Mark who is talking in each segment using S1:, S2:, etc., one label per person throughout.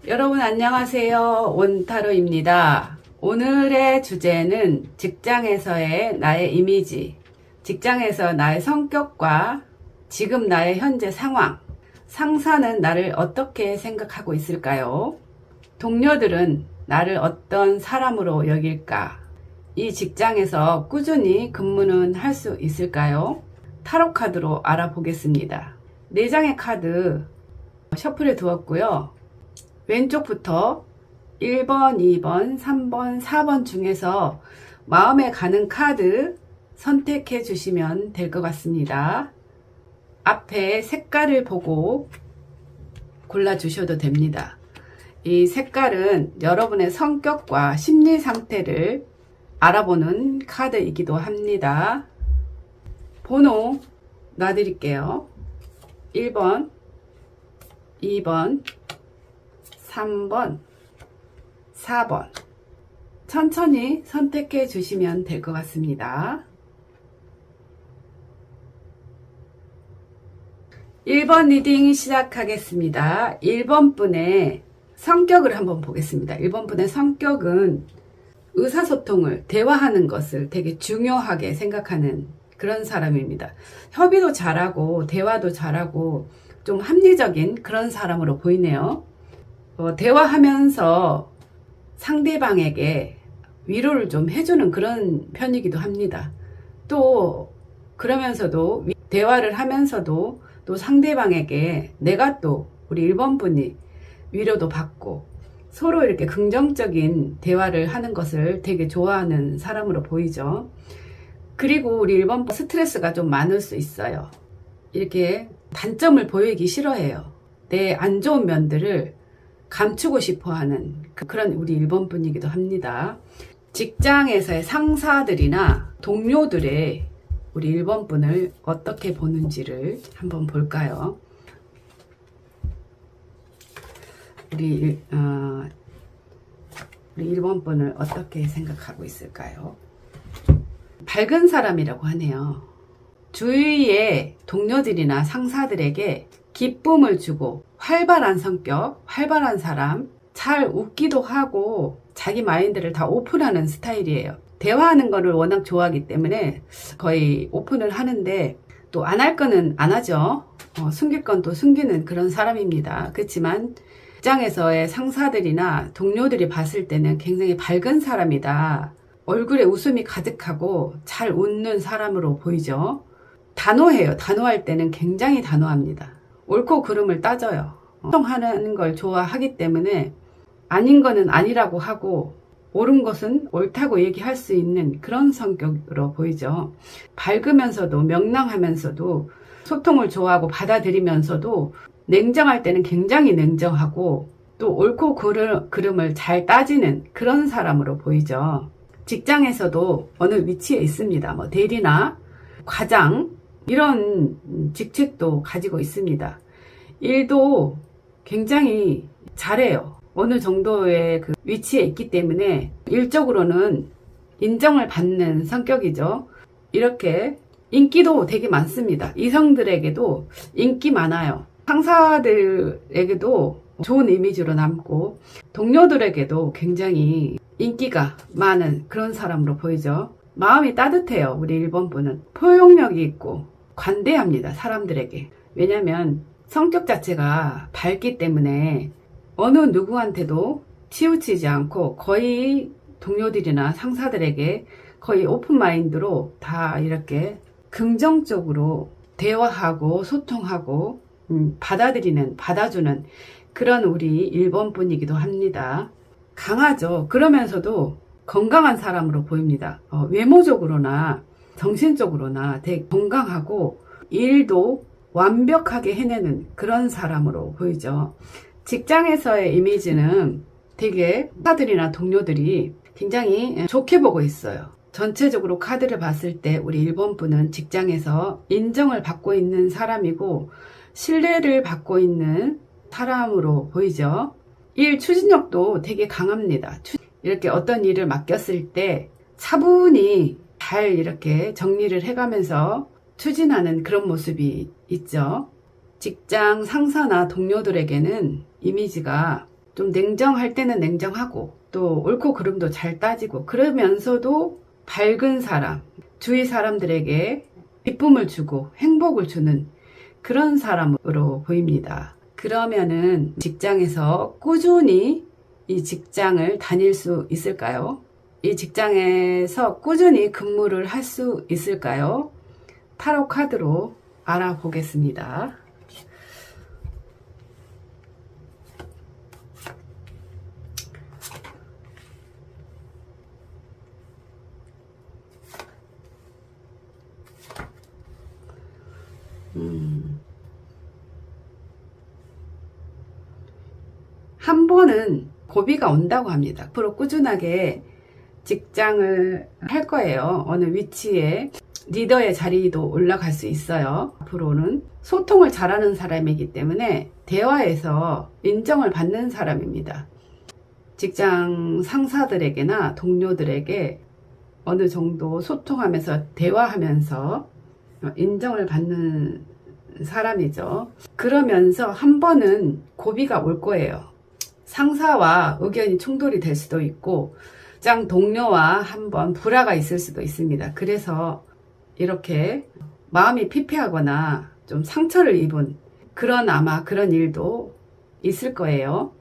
S1: 여러분 안녕하세요. 온타로입니다. 오늘의 주제는 직장에서의 나의 이미지, 직장에서 나의 성격과 지금 나의 현재 상황, 상사는 나를 어떻게 생각하고 있을까요? 동료들은 나를 어떤 사람으로 여길까? 이 직장에서 꾸준히 근무는 할 수 있을까요? 타로 카드로 알아보겠습니다. 4장의 카드 셔플에 두었고요. 왼쪽부터 1번, 2번, 3번, 4번 중에서 마음에 가는 카드 선택해 주시면 될 것 같습니다. 앞에 색깔을 보고 골라주셔도 됩니다. 이 색깔은 여러분의 성격과 심리 상태를 알아보는 카드이기도 합니다. 번호 놔드릴게요. 1번, 2번, 3번, 4번 천천히 선택해 주시면 될 것 같습니다. 1번 리딩 시작하겠습니다. 1번 분의 성격을 한번 보겠습니다. 1번 분의 성격은 의사소통을, 대화하는 것을 되게 중요하게 생각하는 그런 사람입니다. 협의도 잘하고 대화도 잘하고 좀 합리적인 그런 사람으로 보이네요. 대화하면서 상대방에게 위로를 좀 해주는 그런 편이기도 합니다. 또 그러면서도 대화를 하면서도 또 상대방에게 내가 또 우리 1번 분이 위로도 받고 서로 이렇게 긍정적인 대화를 하는 것을 되게 좋아하는 사람으로 보이죠. 그리고 우리 1번 분 스트레스가 좀 많을 수 있어요. 이렇게 단점을 보이기 싫어해요. 내 안 좋은 면들을 감추고 싶어 하는 그런 우리 1번 분이기도 합니다. 직장에서의 상사들이나 동료들의 우리 1번 분을 어떻게 보는지를 한번 볼까요? 우리 1번 분을 어떻게 생각하고 있을까요? 밝은 사람이라고 하네요. 주위의 동료들이나 상사들에게 기쁨을 주고 활발한 성격, 활발한 사람, 잘 웃기도 하고 자기 마인드를 다 오픈하는 스타일이에요. 대화하는 거를 워낙 좋아하기 때문에 거의 오픈을 하는데 또 안 할 거는 안 하죠. 숨길 건 또 숨기는 그런 사람입니다. 그렇지만 직장에서의 상사들이나 동료들이 봤을 때는 굉장히 밝은 사람이다. 얼굴에 웃음이 가득하고 잘 웃는 사람으로 보이죠. 단호해요. 단호할 때는 굉장히 단호합니다. 옳고 그름을 따져요. 소통하는 걸 좋아하기 때문에 아닌 거는 아니라고 하고 옳은 것은 옳다고 얘기할 수 있는 그런 성격으로 보이죠. 밝으면서도 명랑하면서도 소통을 좋아하고 받아들이면서도 냉정할 때는 굉장히 냉정하고 또 옳고 그름을 잘 따지는 그런 사람으로 보이죠. 직장에서도 어느 위치에 있습니다. 뭐 대리나 과장 이런 직책도 가지고 있습니다. 일도 굉장히 잘해요. 어느 정도의 그 위치에 있기 때문에 일적으로는 인정을 받는 성격이죠. 이렇게 인기도 되게 많습니다. 이성들에게도 인기 많아요. 상사들에게도 좋은 이미지로 남고 동료들에게도 굉장히 인기가 많은 그런 사람으로 보이죠. 마음이 따뜻해요. 우리 1번 분은 포용력이 있고 관대합니다. 사람들에게. 왜냐하면 성격 자체가 밝기 때문에 어느 누구한테도 치우치지 않고 거의 동료들이나 상사들에게 거의 오픈마인드로 다 이렇게 긍정적으로 대화하고 소통하고 받아주는 그런 우리 1번 분이기도 합니다. 강하죠. 그러면서도 건강한 사람으로 보입니다. 외모적으로나 정신적으로나 되게 건강하고 일도 완벽하게 해내는 그런 사람으로 보이죠. 직장에서의 이미지는 되게 상사들이나 동료들이 굉장히 좋게 보고 있어요. 전체적으로 카드를 봤을 때 우리 1번 분은 직장에서 인정을 받고 있는 사람이고 신뢰를 받고 있는 사람으로 보이죠. 일 추진력도 되게 강합니다. 이렇게 어떤 일을 맡겼을 때 차분히 잘 이렇게 정리를 해가면서 추진하는 그런 모습이 있죠. 직장 상사나 동료들에게는 이미지가 좀 냉정할 때는 냉정하고 또 옳고 그름도 잘 따지고 그러면서도 밝은 사람, 주위 사람들에게 기쁨을 주고 행복을 주는 그런 사람으로 보입니다. 그러면은 직장에서 꾸준히 이 직장을 다닐 수 있을까요? 이 직장에서 꾸준히 근무를 할 수 있을까요? 타로 카드로 알아보겠습니다. 한 번은 고비가 온다고 합니다. 앞으로 꾸준하게 직장을 할 거예요. 어느 위치에 리더의 자리도 올라갈 수 있어요. 앞으로는 소통을 잘하는 사람이기 때문에 대화에서 인정을 받는 사람입니다. 직장 상사들에게나 동료들에게 어느 정도 소통하면서 대화하면서 인정을 받는 사람이죠. 그러면서 한 번은 고비가 올 거예요. 상사와 의견이 충돌이 될 수도 있고 직장 동료와 한번 불화가 있을 수도 있습니다. 그래서 이렇게 마음이 피폐하거나 좀 상처를 입은 아마 그런 일도 있을 거예요.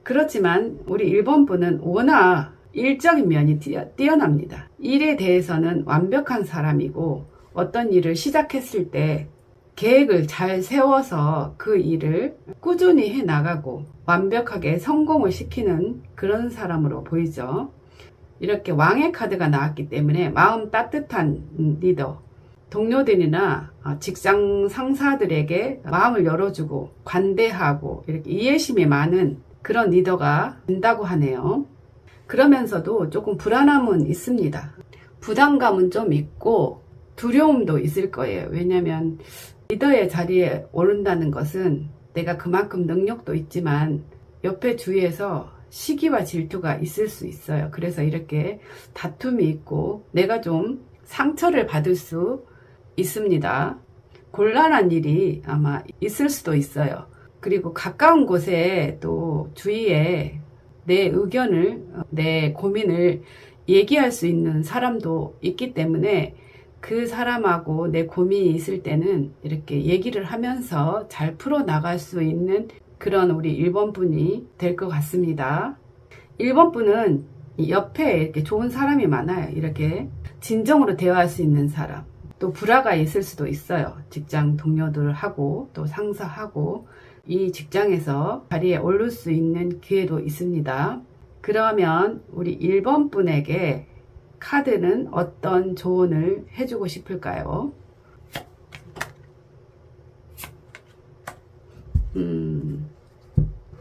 S1: 그렇지만 우리 1번 분은 워낙 일적인 면이 뛰어납니다. 일에 대해서는 완벽한 사람이고 어떤 일을 시작했을 때 계획을 잘 세워서 그 일을 꾸준히 해 나가고 완벽하게 성공을 시키는 그런 사람으로 보이죠. 이렇게 왕의 카드가 나왔기 때문에 마음 따뜻한 리더, 동료들이나 직장 상사들에게 마음을 열어주고 관대하고 이렇게 이해심이 많은 그런 리더가 된다고 하네요. 그러면서도 조금 불안함은 있습니다. 부담감은 좀 있고 두려움도 있을 거예요. 왜냐하면 리더의 자리에 오른다는 것은 내가 그만큼 능력도 있지만 옆에 주위에서 시기와 질투가 있을 수 있어요. 그래서 이렇게 다툼이 있고 내가 좀 상처를 받을 수 있습니다. 곤란한 일이 아마 있을 수도 있어요. 그리고 가까운 곳에 또 주위에 내 의견을, 내 고민을 얘기할 수 있는 사람도 있기 때문에 그 사람하고 내 고민이 있을 때는 이렇게 얘기를 하면서 잘 풀어나갈 수 있는 그런 우리 1번 분이 될 것 같습니다. 1번 분은 옆에 이렇게 좋은 사람이 많아요. 이렇게 진정으로 대화할 수 있는 사람. 또 불화가 있을 수도 있어요. 직장 동료들하고 또 상사하고 이 직장에서 자리에 오를 수 있는 기회도 있습니다. 그러면 우리 1번 분에게 카드는 어떤 조언을 해주고 싶을까요?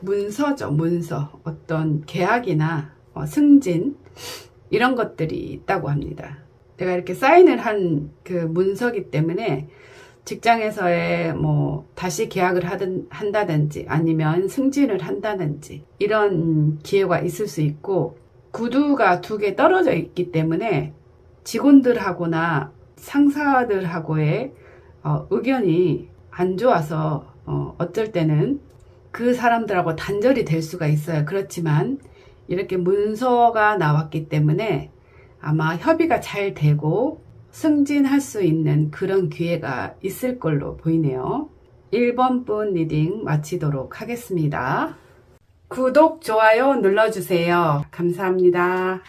S1: 문서죠, 문서. 어떤 계약이나 승진 이런 것들이 있다고 합니다. 내가 이렇게 사인을 한 그 문서기 때문에 직장에서의 다시 계약을 한다든지 아니면 승진을 한다든지 이런 기회가 있을 수 있고 구두가 2개 떨어져 있기 때문에 직원들하고나 상사들하고의 의견이 안 좋아서 어쩔 때는 그 사람들하고 단절이 될 수가 있어요. 그렇지만 이렇게 문서가 나왔기 때문에 아마 협의가 잘 되고 승진할 수 있는 그런 기회가 있을 걸로 보이네요. 1번 분 리딩 마치도록 하겠습니다. 구독, 좋아요 눌러주세요. 감사합니다.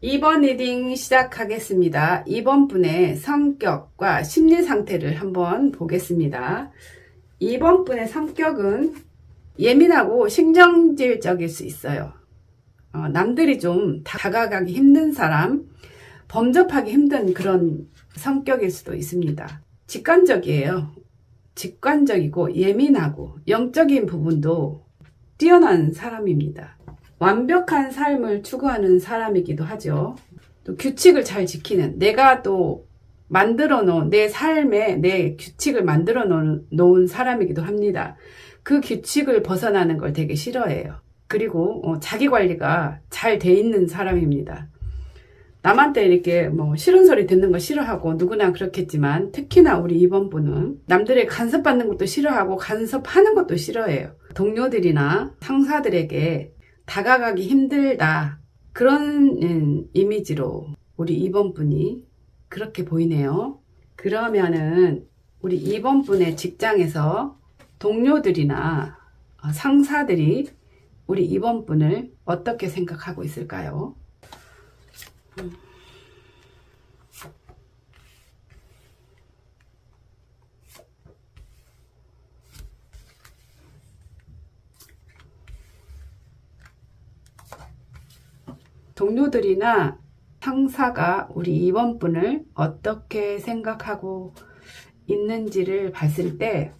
S1: 2번 리딩 시작하겠습니다. 2번 분의 성격과 심리 상태를 한번 보겠습니다. 2번 분의 성격은 예민하고 신경질적일 수 있어요. 남들이 좀 다가가기 힘든 사람, 범접하기 힘든 그런 성격일 수도 있습니다. 직관적이에요. 직관적이고 예민하고 영적인 부분도 뛰어난 사람입니다. 완벽한 삶을 추구하는 사람이기도 하죠. 또 규칙을 잘 지키는, 내가 또 만들어 놓은 내 삶에 내 규칙을 만들어 놓은 사람이기도 합니다. 그 규칙을 벗어나는 걸 되게 싫어해요. 그리고 자기 관리가 잘 돼 있는 사람입니다. 남한테 이렇게 싫은 소리 듣는 거 싫어하고 누구나 그렇겠지만 특히나 우리 2번 분은 남들의 간섭받는 것도 싫어하고 간섭하는 것도 싫어해요. 동료들이나 상사들에게 다가가기 힘들다. 그런 이미지로 우리 2번 분이 그렇게 보이네요. 그러면은 우리 2번 분의 직장에서 동료들이나 상사들이 우리 2번 분을 어떻게 생각하고 있을까요? 동료들이나 상사가 우리 2번 분을 어떻게 생각하고 있는지를 봤을 때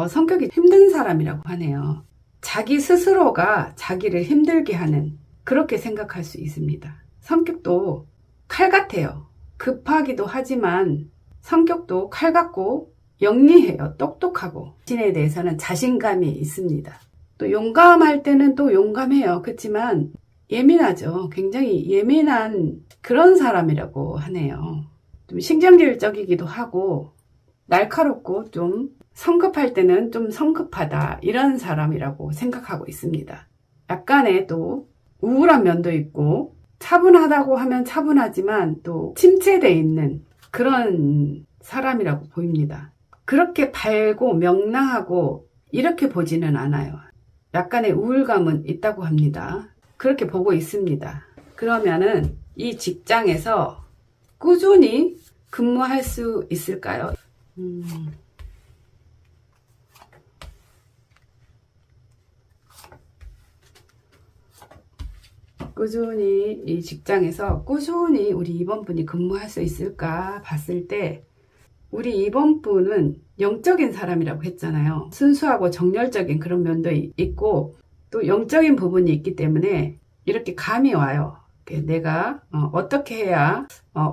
S1: 성격이 힘든 사람이라고 하네요. 자기 스스로가 자기를 힘들게 하는, 그렇게 생각할 수 있습니다. 성격도 칼 같아요. 급하기도 하지만 성격도 칼 같고 영리해요. 똑똑하고 자신에 대해서는 자신감이 있습니다. 또 용감할 때는 또 용감해요. 그렇지만 예민하죠. 굉장히 예민한 그런 사람이라고 하네요. 좀 신경질적이기도 하고 날카롭고 좀 성급할 때는 좀 성급하다, 이런 사람이라고 생각하고 있습니다. 약간의 또 우울한 면도 있고 차분하다고 하면 차분하지만 또 침체되어 있는 그런 사람이라고 보입니다. 그렇게 밝고 명랑하고 이렇게 보지는 않아요. 약간의 우울감은 있다고 합니다. 그렇게 보고 있습니다. 그러면은 이 직장에서 꾸준히 근무할 수 있을까요? 꾸준히 이 직장에서 꾸준히 우리 2번 분이 근무할 수 있을까 봤을 때, 우리 2번 분은 영적인 사람이라고 했잖아요. 순수하고 정열적인 그런 면도 있고 또 영적인 부분이 있기 때문에 이렇게 감이 와요. 내가 어떻게 해야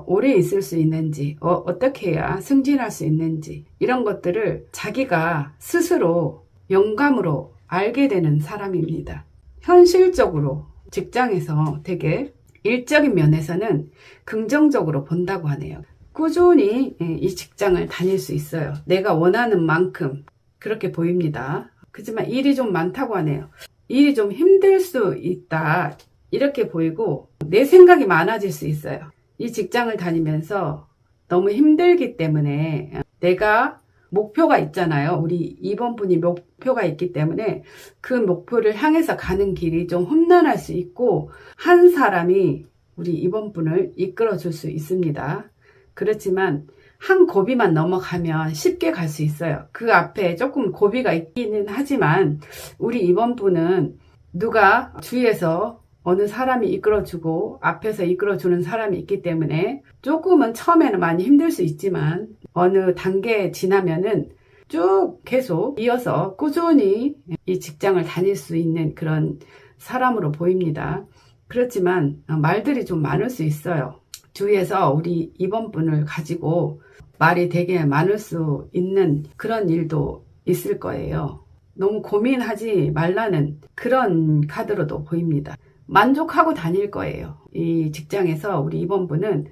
S1: 오래 있을 수 있는지, 어떻게 해야 승진할 수 있는지, 이런 것들을 자기가 스스로 영감으로 알게 되는 사람입니다. 현실적으로 직장에서 되게 일적인 면에서는 긍정적으로 본다고 하네요. 꾸준히 이 직장을 다닐 수 있어요. 내가 원하는 만큼 그렇게 보입니다. 그렇지만 일이 좀 많다고 하네요. 일이 좀 힘들 수 있다, 이렇게 보이고 내 생각이 많아질 수 있어요. 이 직장을 다니면서 너무 힘들기 때문에 내가 목표가 있잖아요. 우리 2번 분이 목표가 있기 때문에 그 목표를 향해서 가는 길이 좀 험난할 수 있고 한 사람이 우리 2번 분을 이끌어 줄 수 있습니다. 그렇지만 한 고비만 넘어가면 쉽게 갈 수 있어요. 그 앞에 조금 고비가 있기는 하지만 우리 2번 분은 누가 주위에서 어느 사람이 이끌어주고 앞에서 이끌어주는 사람이 있기 때문에 조금은 처음에는 많이 힘들 수 있지만 어느 단계에 지나면은 쭉 계속 이어서 꾸준히 이 직장을 다닐 수 있는 그런 사람으로 보입니다. 그렇지만 말들이 좀 많을 수 있어요. 주위에서 우리 2번 분을 가지고 말이 되게 많을 수 있는 그런 일도 있을 거예요. 너무 고민하지 말라는 그런 카드로도 보입니다. 만족하고 다닐 거예요. 이 직장에서 우리 2번 분은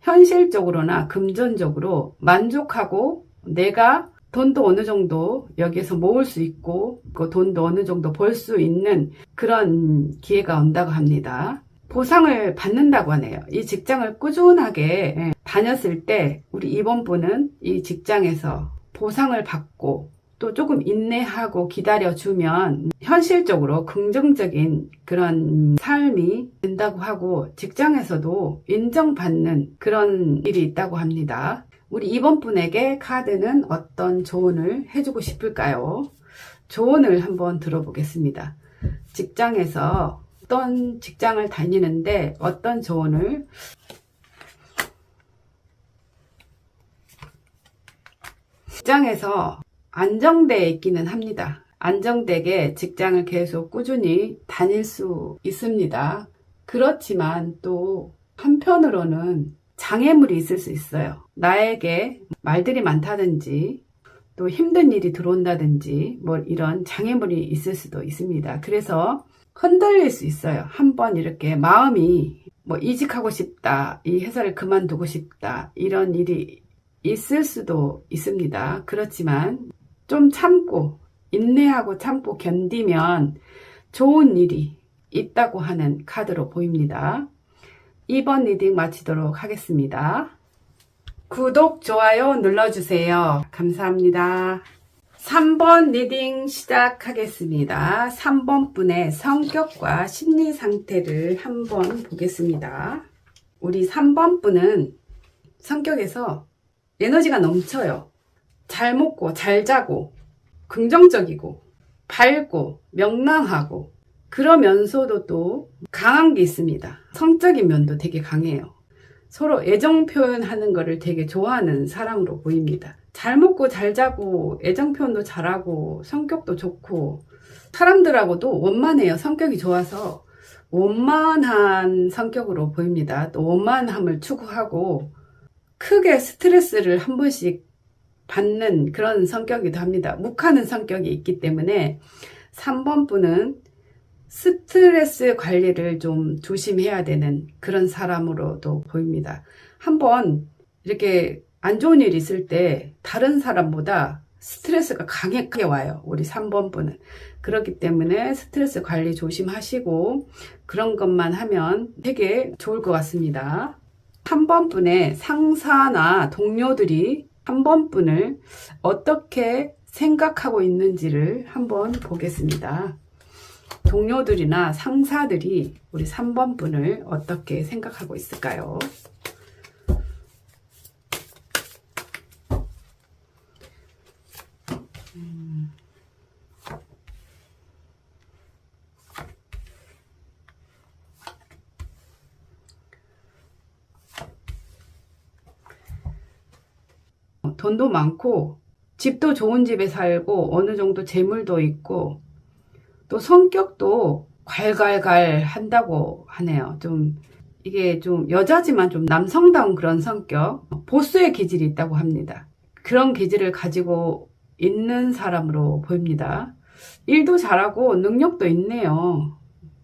S1: 현실적으로나 금전적으로 만족하고 내가 돈도 어느 정도 여기에서 모을 수 있고 그 돈도 어느 정도 벌 수 있는 그런 기회가 온다고 합니다. 보상을 받는다고 하네요. 이 직장을 꾸준하게 다녔을 때 우리 2번 분은 이 직장에서 보상을 받고 또 조금 인내하고 기다려주면 현실적으로 긍정적인 그런 삶이 된다고 하고 직장에서도 인정받는 그런 일이 있다고 합니다. 우리 2번 분에게 카드는 어떤 조언을 해주고 싶을까요? 조언을 한번 들어보겠습니다. 직장에서 어떤 직장을 다니는데 어떤 조언을 직장에서 안정되어 있기는 합니다. 안정되게 직장을 계속 꾸준히 다닐 수 있습니다. 그렇지만 또 한편으로는 장애물이 있을 수 있어요. 나에게 말들이 많다든지 또 힘든 일이 들어온다든지 뭐 이런 장애물이 있을 수도 있습니다. 그래서 흔들릴 수 있어요. 한번 이렇게 마음이 뭐 이직하고 싶다, 이 회사를 그만두고 싶다, 이런 일이 있을 수도 있습니다. 그렇지만 좀 참고 인내하고 참고 견디면 좋은 일이 있다고 하는 카드로 보입니다. 2번 리딩 마치도록 하겠습니다. 구독, 좋아요 눌러주세요. 감사합니다. 3번 리딩 시작하겠습니다. 3번 분의 성격과 심리 상태를 한번 보겠습니다. 우리 3번 분은 성격에서 에너지가 넘쳐요. 잘 먹고 잘 자고 긍정적이고 밝고 명랑하고 그러면서도 또 강한 게 있습니다. 성적인 면도 되게 강해요. 서로 애정 표현하는 거를 되게 좋아하는 사람으로 보입니다. 잘 먹고 잘 자고 애정 표현도 잘하고 성격도 좋고 사람들하고도 원만해요. 성격이 좋아서 원만한 성격으로 보입니다. 또 원만함을 추구하고 크게 스트레스를 한 번씩 받는 그런 성격이기도 합니다. 묵하는 성격이 있기 때문에 3번 분은 스트레스 관리를 좀 조심해야 되는 그런 사람으로도 보입니다. 한번 이렇게 안 좋은 일 있을 때 다른 사람보다 스트레스가 강하게 와요. 우리 3번 분은. 그렇기 때문에 스트레스 관리 조심하시고 그런 것만 하면 되게 좋을 것 같습니다. 3번 분의 상사나 동료들이 3번 분을 어떻게 생각하고 있는지를 한번 보겠습니다. 동료들이나 상사들이 우리 3번 분을 어떻게 생각하고 있을까요? 돈도 많고 집도 좋은 집에 살고 어느 정도 재물도 있고 또 성격도 괄괄괄 한다고 하네요. 이게 좀 여자지만 좀 남성다운 그런 성격, 보스의 기질이 있다고 합니다. 그런 기질을 가지고 있는 사람으로 보입니다. 일도 잘하고 능력도 있네요.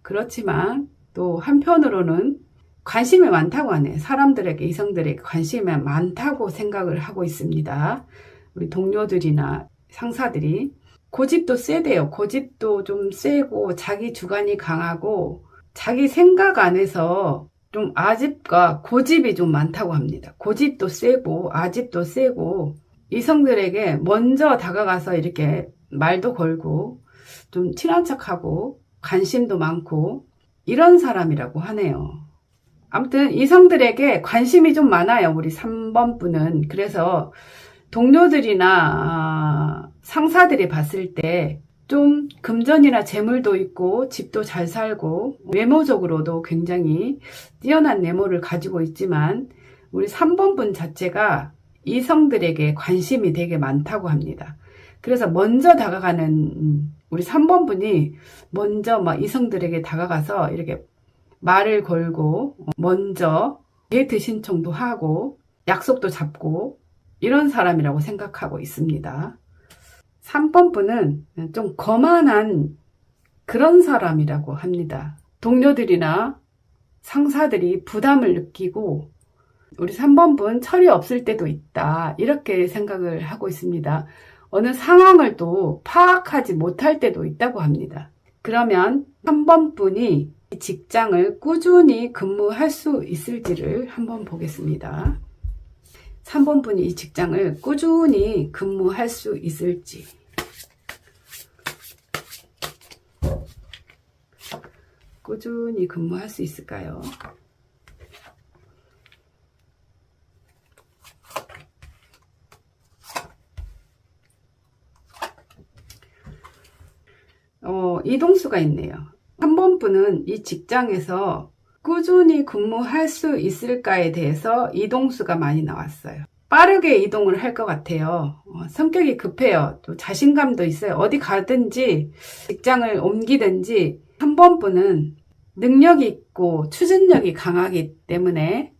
S1: 그렇지만 또 한편으로는 관심이 많다고 하네요. 사람들에게, 이성들에게 관심이 많다고 생각을 하고 있습니다. 우리 동료들이나 상사들이. 고집도 세대요. 고집도 좀 세고 자기 주관이 강하고 자기 생각 안에서 좀 아집과 고집이 좀 많다고 합니다. 고집도 세고 아집도 세고 이성들에게 먼저 다가가서 이렇게 말도 걸고 좀 친한 척하고 관심도 많고 이런 사람이라고 하네요. 아무튼 이성들에게 관심이 좀 많아요. 우리 3번 분은. 그래서 동료들이나 상사들이 봤을 때 좀 금전이나 재물도 있고 집도 잘 살고 외모적으로도 굉장히 뛰어난 외모를 가지고 있지만 우리 3번 분 자체가 이성들에게 관심이 되게 많다고 합니다. 그래서 먼저 다가가는 우리 3번 분이 먼저 막 이성들에게 다가가서 이렇게 말을 걸고 먼저 데이트 신청도 하고 약속도 잡고 이런 사람이라고 생각하고 있습니다. 3번 분은 좀 거만한 그런 사람이라고 합니다. 동료들이나 상사들이 부담을 느끼고 우리 3번 분 철이 없을 때도 있다. 이렇게 생각을 하고 있습니다. 어느 상황을 또 파악하지 못할 때도 있다고 합니다. 그러면 3번 분이 직장을 꾸준히 근무할 수 있을지를 한번 보겠습니다. 3번 분이 이 직장을 꾸준히 근무할 수 있을지. 꾸준히 근무할 수 있을까요? 이동수가 있네요. 3번 분은 이 직장에서 꾸준히 근무할 수 있을까에 대해서 이동수가 많이 나왔어요. 빠르게 이동을 할 것 같아요. 성격이 급해요. 또 자신감도 있어요. 어디 가든지 직장을 옮기든지 3번 분은 능력이 있고 추진력이 강하기 때문에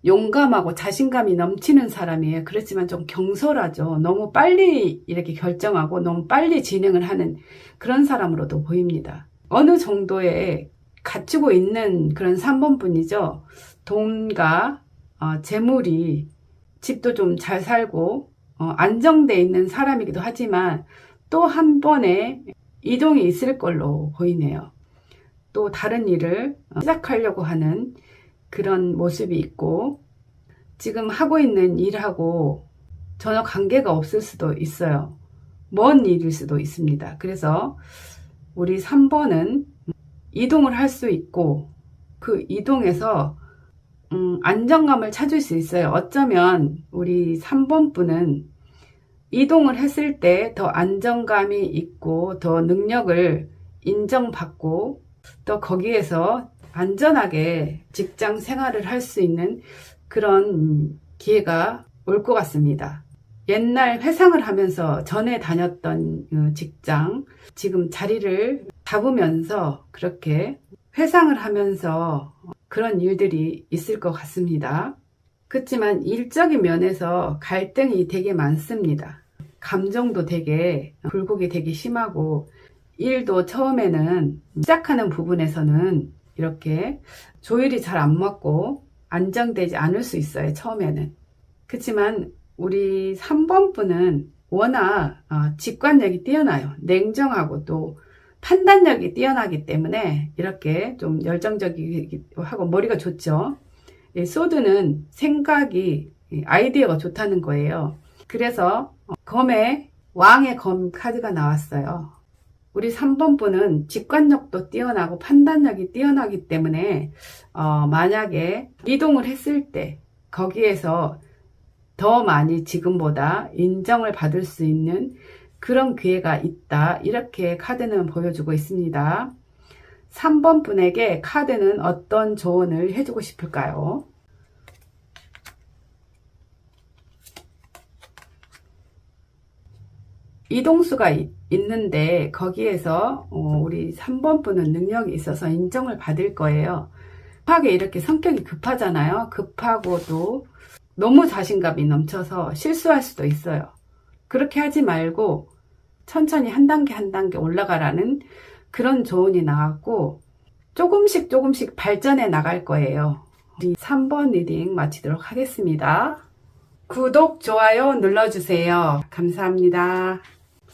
S1: 용감하고 자신감이 넘치는 사람이에요. 그렇지만 좀 경솔하죠. 너무 빨리 이렇게 결정하고 너무 빨리 진행을 하는 그런 사람으로도 보입니다. 어느 정도의 갖추고 있는 그런 3번 분이죠. 돈과 재물이 집도 좀 잘 살고 안정돼 있는 사람이기도 하지만 또 한 번의 이동이 있을 걸로 보이네요. 또 다른 일을 시작하려고 하는 그런 모습이 있고, 지금 하고 있는 일하고 전혀 관계가 없을 수도 있어요. 먼 일일 수도 있습니다. 그래서 우리 3번은 이동을 할 수 있고, 그 이동에서 안정감을 찾을 수 있어요. 어쩌면 우리 3번 분은 이동을 했을 때 더 안정감이 있고 더 능력을 인정받고 또 거기에서 안전하게 직장 생활을 할 수 있는 그런 기회가 올 것 같습니다. 옛날 회상을 하면서 전에 다녔던 직장, 지금 자리를 잡으면서 그렇게 회상을 하면서 그런 일들이 있을 것 같습니다. 그렇지만 일적인 면에서 갈등이 되게 많습니다. 감정도 되게 굴곡이 되게 심하고, 일도 처음에는 시작하는 부분에서는 이렇게 조율이 잘 안 맞고 안정되지 않을 수 있어요. 처음에는. 그렇지만 우리 3번 분은 워낙 직관력이 뛰어나요. 냉정하고 또 판단력이 뛰어나기 때문에 이렇게 좀 열정적이고 하고 머리가 좋죠. 소드는 생각이, 아이디어가 좋다는 거예요. 그래서 검에 왕의 검 카드가 나왔어요. 우리 3번 분은 직관력도 뛰어나고 판단력이 뛰어나기 때문에 만약에 이동을 했을 때 거기에서 더 많이 지금보다 인정을 받을 수 있는 그런 기회가 있다. 이렇게 카드는 보여주고 있습니다. 3번 분에게 카드는 어떤 조언을 해주고 싶을까요? 이동수가 있는데 거기에서 우리 3번 분은 능력이 있어서 인정을 받을 거예요. 급하게 이렇게 성격이 급하잖아요. 급하고도 너무 자신감이 넘쳐서 실수할 수도 있어요. 그렇게 하지 말고 천천히 한 단계 한 단계 올라가라는 그런 조언이 나왔고, 조금씩 발전해 나갈 거예요. 우리 3번 리딩 마치도록 하겠습니다. 구독, 좋아요 눌러주세요. 감사합니다.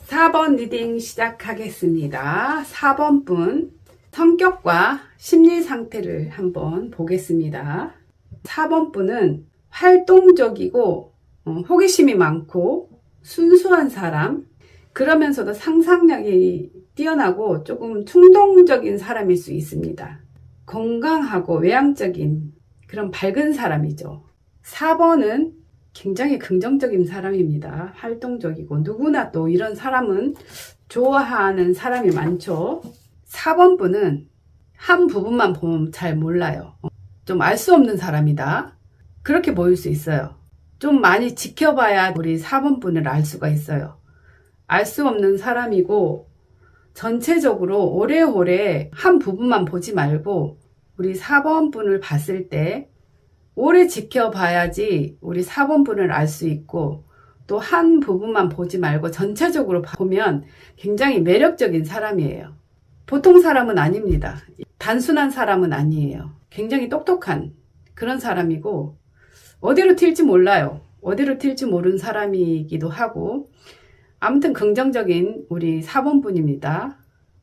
S1: 4번 리딩 시작하겠습니다. 4번 분 성격과 심리 상태를 한번 보겠습니다. 4번 분은 활동적이고 호기심이 많고 순수한 사람, 그러면서도 상상력이 뛰어나고 조금 충동적인 사람일 수 있습니다. 건강하고 외향적인 그런 밝은 사람이죠. 4번은 굉장히 긍정적인 사람입니다. 활동적이고 누구나 또 이런 사람은 좋아하는 사람이 많죠. 4번 분은 한 부분만 보면 잘 몰라요. 좀 알 수 없는 사람이다. 그렇게 보일 수 있어요. 좀 많이 지켜봐야 우리 4번 분을 알 수가 있어요. 알 수 없는 사람이고, 전체적으로 오래오래 한 부분만 보지 말고 우리 4번 분을 봤을 때 오래 지켜봐야지 우리 4번 분을 알 수 있고, 또 한 부분만 보지 말고 전체적으로 보면 굉장히 매력적인 사람이에요. 보통 사람은 아닙니다. 단순한 사람은 아니에요. 굉장히 똑똑한 그런 사람이고, 어디로 튈지 몰라요. 어디로 튈지 모르는 사람이기도 하고, 아무튼 긍정적인 우리 4번 분입니다.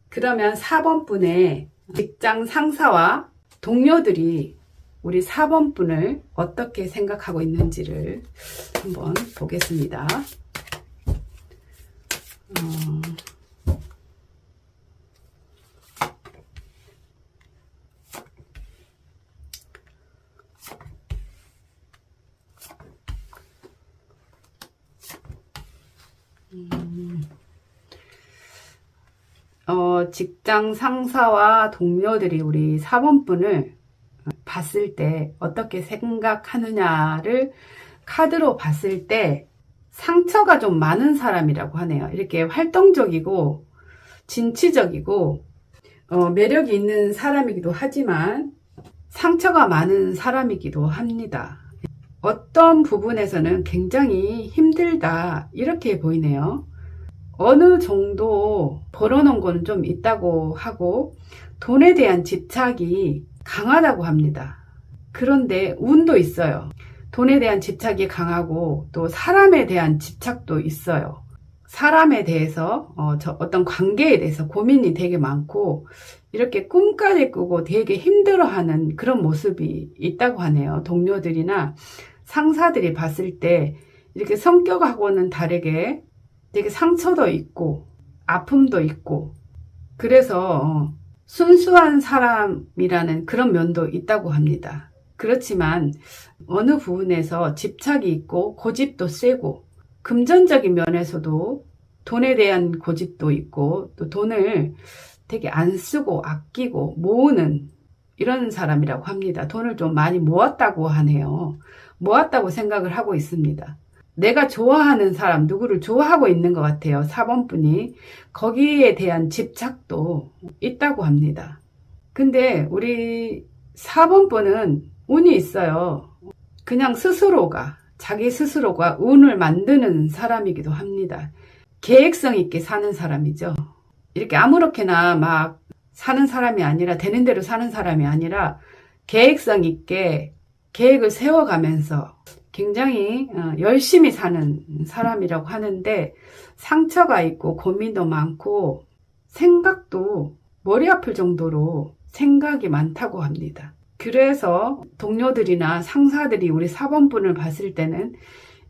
S1: 그러면 4번 분의 직장 상사와 동료들이 우리 4번 분을 어떻게 생각하고 있는지를 한번 보겠습니다. 직장 상사와 동료들이 우리 4번 분을 봤을 때 어떻게 생각하느냐를 카드로 봤을 때 상처가 좀 많은 사람이라고 하네요. 이렇게 활동적이고 진취적이고 매력이 있는 사람이기도 하지만 상처가 많은 사람이기도 합니다. 어떤 부분에서는 굉장히 힘들다 이렇게 보이네요. 어느 정도 벌어놓은 거는 좀 있다고 하고 돈에 대한 집착이 강하다고 합니다. 그런데 운도 있어요. 돈에 대한 집착이 강하고 또 사람에 대한 집착도 있어요. 사람에 대해서 어떤 관계에 대해서 고민이 되게 많고 이렇게 꿈까지 꾸고 되게 힘들어하는 그런 모습이 있다고 하네요. 동료들이나 상사들이 봤을 때 이렇게 성격하고는 다르게 되게 상처도 있고 아픔도 있고 그래서 순수한 사람이라는 그런 면도 있다고 합니다. 그렇지만 어느 부분에서 집착이 있고 고집도 세고 금전적인 면에서도 돈에 대한 고집도 있고 또 돈을 되게 안 쓰고 아끼고 모으는 이런 사람이라고 합니다. 돈을 좀 많이 모았다고 하네요. 모았다고 생각을 하고 있습니다. 내가 좋아하는 사람, 누구를 좋아하고 있는 것 같아요. 4번 분이. 거기에 대한 집착도 있다고 합니다. 근데 우리 4번 분은 운이 있어요. 그냥 자기 스스로가 운을 만드는 사람이기도 합니다. 계획성 있게 사는 사람이죠. 이렇게 아무렇게나 막 사는 사람이 아니라 되는 대로 사는 사람이 아니라 계획성 있게 계획을 세워가면서 굉장히 열심히 사는 사람이라고 하는데 상처가 있고 고민도 많고 생각도 머리 아플 정도로 생각이 많다고 합니다. 그래서 동료들이나 상사들이 우리 4번 분을 봤을 때는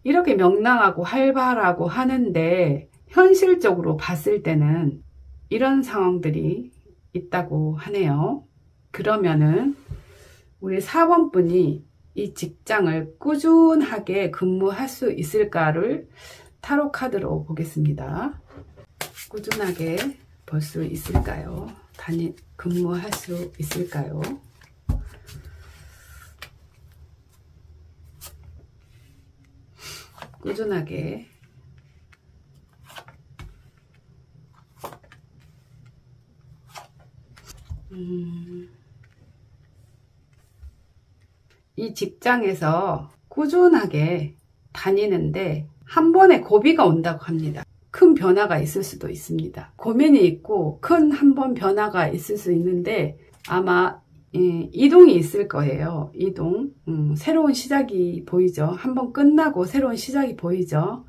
S1: 이렇게 명랑하고 활발하고 하는데 현실적으로 봤을 때는 이런 상황들이 있다고 하네요. 그러면은 우리 4번 분이 이 직장을 꾸준하게 근무할 수 있을까를 타로 카드로 보겠습니다. 꾸준하게 벌 수 있을까요? 근무할 수 있을까요? 꾸준하게 이 직장에서 꾸준하게 다니는데 한 번에 고비가 온다고 합니다. 큰 변화가 있을 수도 있습니다. 고민이 있고 큰 한 번 변화가 있을 수 있는데 아마 이동이 있을 거예요. 이동. 새로운 시작이 보이죠. 한번 끝나고 새로운 시작이 보이죠.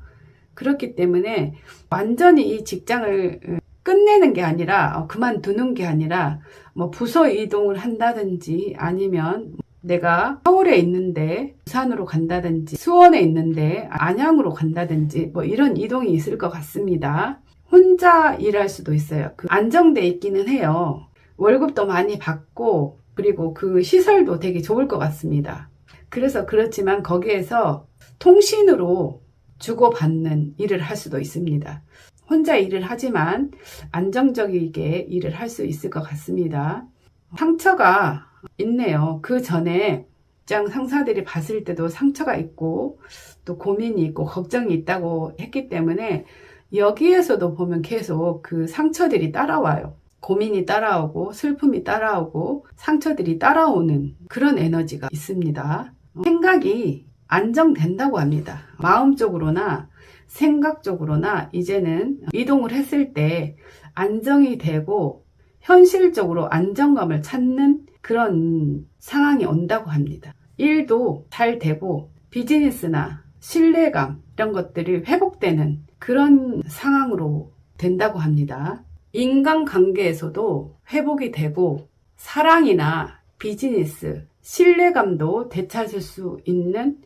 S1: 그렇기 때문에 완전히 이 직장을 끝내는 게 아니라 그만두는 게 아니라 뭐 부서 이동을 한다든지 아니면 내가 서울에 있는데 부산으로 간다든지 수원에 있는데 안양으로 간다든지 뭐 이런 이동이 있을 것 같습니다. 혼자 일할 수도 있어요. 안정돼 있기는 해요. 월급도 많이 받고 그리고 그 시설도 되게 좋을 것 같습니다. 그래서 그렇지만 거기에서 통신으로 주고받는 일을 할 수도 있습니다. 혼자 일을 하지만 안정적이게 일을 할 수 있을 것 같습니다. 상처가 있네요. 그 전에 직장 상사들이 봤을 때도 상처가 있고 또 고민이 있고 걱정이 있다고 했기 때문에 여기에서도 보면 계속 그 상처들이 따라와요. 고민이 따라오고 슬픔이 따라오고 상처들이 따라오는 그런 에너지가 있습니다. 생각이 안정된다고 합니다. 마음적으로나 생각적으로나 이제는 이동을 했을 때 안정이 되고 현실적으로 안정감을 찾는 그런 상황이 온다고 합니다. 일도 잘 되고 비즈니스나 신뢰감 이런 것들이 회복되는 그런 상황으로 된다고 합니다. 인간관계에서도 회복이 되고 사랑이나 비즈니스, 신뢰감도 되찾을 수 있는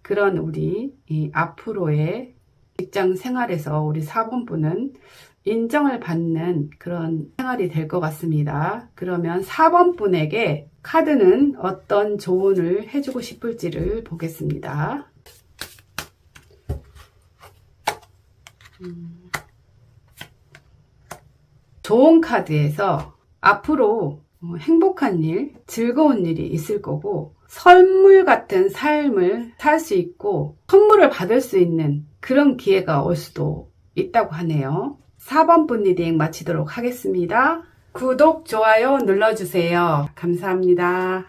S1: 그런 우리 앞으로의 직장 생활에서 우리 4번 분은 인정을 받는 그런 생활이 될 것 같습니다. 그러면 4번 분에게 카드는 어떤 조언을 해주고 싶을지를 보겠습니다. 좋은 카드에서 앞으로 행복한 일, 즐거운 일이 있을 거고 선물 같은 삶을 살 수 있고 선물을 받을 수 있는 그런 기회가 올 수도 있다고 하네요. 4번 분 리딩 마치도록 하겠습니다. 구독, 좋아요 눌러주세요. 감사합니다.